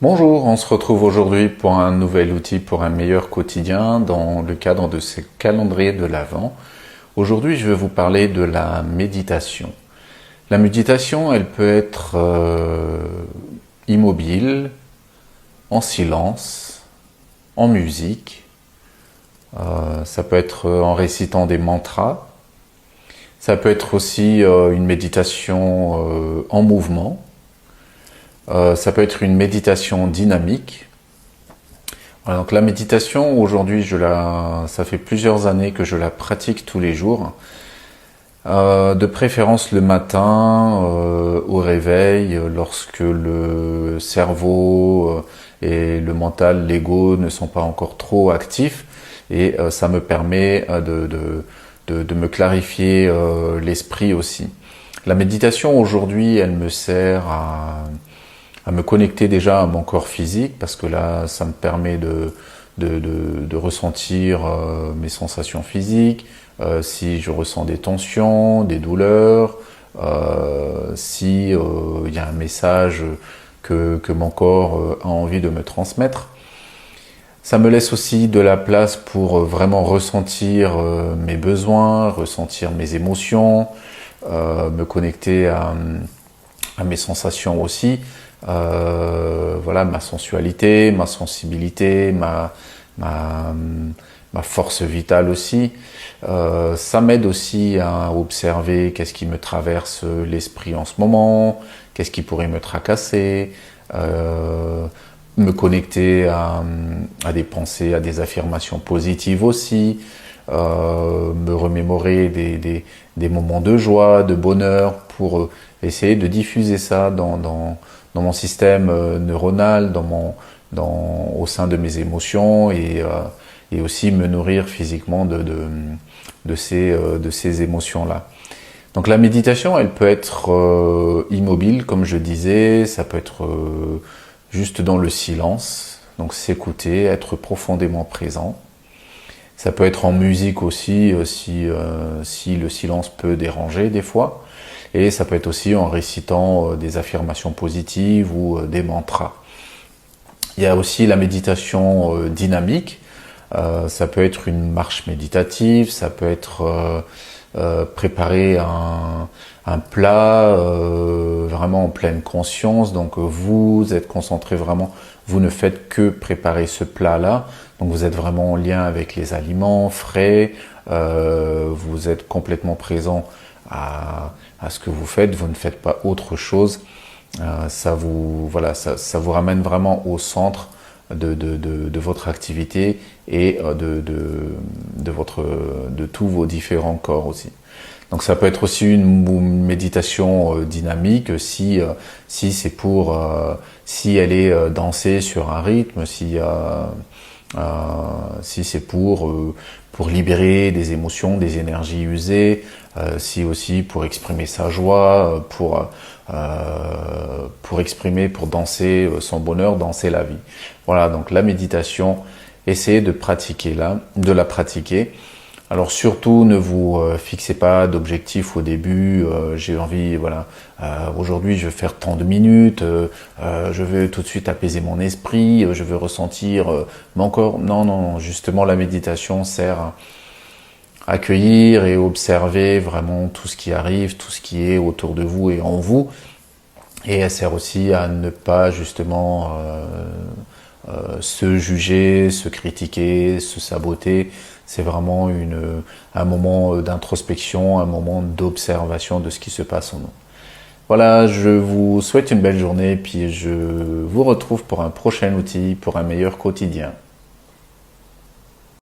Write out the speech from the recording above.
Bonjour, on se retrouve aujourd'hui pour un nouvel outil pour un meilleur quotidien dans le cadre de ce calendrier de l'Avent. Aujourd'hui, je vais vous parler de la méditation. La méditation, elle peut être immobile, en silence, en musique. Ça peut être en récitant des mantras. Ça peut être aussi une méditation en mouvement. Ça peut être une méditation dynamique. Voilà, donc la méditation, aujourd'hui, ça fait plusieurs années que je la pratique tous les jours. De préférence le matin, au réveil, lorsque le cerveau et le mental, l'ego ne sont pas encore trop actifs. Et ça me permet de me clarifier l'esprit aussi. La méditation, aujourd'hui, elle me sert à me connecter déjà à mon corps physique, parce que là, ça me permet de ressentir mes sensations physiques, si je ressens des tensions, des douleurs, si y a un message que mon corps a envie de me transmettre. Ça me laisse aussi de la place pour vraiment ressentir mes besoins, ressentir mes émotions, me connecter à mes sensations aussi. Voilà, ma sensualité, ma sensibilité, ma force vitale aussi. Ça m'aide aussi à observer qu'est-ce qui me traverse l'esprit en ce moment, qu'est-ce qui pourrait me tracasser, me connecter à des pensées, à des affirmations positives aussi, me remémorer des moments de joie, de bonheur, pour essayer de diffuser ça dans mon système neuronal, au sein de mes émotions, et aussi me nourrir physiquement de ces émotions-là. Donc la méditation, elle peut être immobile, comme je disais, ça peut être juste dans le silence, donc s'écouter, être profondément présent. Ça peut être en musique aussi, si le silence peut déranger des fois. Et ça peut être aussi en récitant des affirmations positives ou des mantras. Il y a aussi la méditation dynamique. Ça peut être une marche méditative, ça peut être préparer un plat vraiment en pleine conscience. Donc vous êtes concentré vraiment, vous ne faites que préparer ce plat-là. Donc vous êtes vraiment en lien avec les aliments frais, vous êtes complètement présent à ce que vous faites, vous ne faites pas autre chose. Ça vous ramène vraiment au centre de votre activité et de tous vos différents corps aussi. Donc ça peut être aussi une méditation dynamique si c'est si elle est dansée sur un rythme, si c'est pour libérer des émotions, des énergies usées, si aussi pour exprimer sa joie, pour exprimer, pour danser son bonheur, danser la vie. Voilà, donc la méditation, essayez de la pratiquer. Alors surtout, ne vous fixez pas d'objectif au début. J'ai envie, voilà, aujourd'hui je vais faire tant de minutes, je veux tout de suite apaiser mon esprit, je veux ressentir mon corps. Non, justement la méditation sert à accueillir et observer vraiment tout ce qui arrive, tout ce qui est autour de vous et en vous. Et elle sert aussi à ne pas justement se juger, se critiquer, se saboter. C'est vraiment un moment d'introspection, un moment d'observation de ce qui se passe en nous. Voilà, je vous souhaite une belle journée, puis je vous retrouve pour un prochain outil pour un meilleur quotidien.